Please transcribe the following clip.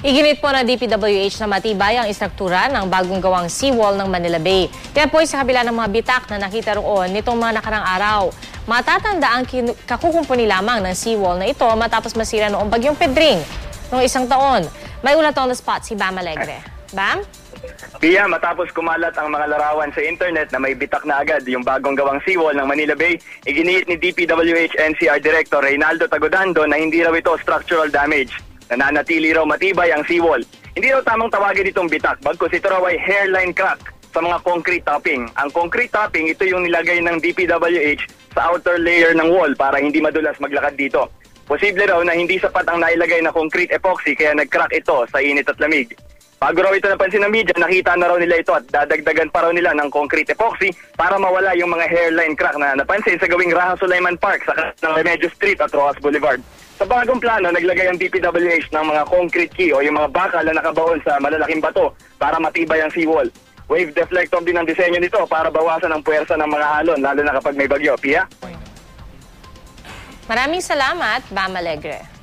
Iginit po ng DPWH na matibay ang istruktura ng bagong gawang seawall ng Manila Bay. Kaya po sa kabila ng mga bitak na nakita roon nitong mga nakarang araw, matatanda ang kakukumpuni lamang ng seawall na ito matapos masira noong bagyong Pedring noong isang taon. May ulat on the spot si Bam Alegre. Bam? Pia, matapos kumalat ang mga larawan sa internet na may bitak na agad yung bagong gawang seawall ng Manila Bay, iginiit ni DPWH NCR Director Reynaldo Tagodando na hindi raw ito structural damage. Nananatili raw matibay ang seawall. Hindi raw tamang tawagin itong bitak, bagkus ito raw ay hairline crack sa mga concrete topping. Ang concrete topping, ito yung nilagay ng DPWH sa outer layer ng wall para hindi madulas maglakad dito. Posible raw na hindi sapat ang nailagay na concrete epoxy kaya nag-crack ito sa init at lamig. Bago raw ito napansin ng media, nakita na raw nila ito at dadagdagan pa raw nila ng concrete epoxy para mawala yung mga hairline crack na napansin sa gawing Raha Sulaiman Park sa ng Remedios Street at Rojas Boulevard. Sa bagong plano, naglagay ang DPWH ng mga concrete key o yung mga bakal na nakabaon sa malalaking bato para matibay ang seawall. Wave deflector din ang disenyo nito para bawasan ang puwersa ng mga alon, lalo na kapag may bagyo. Pia? Maraming salamat, Bam Alegre.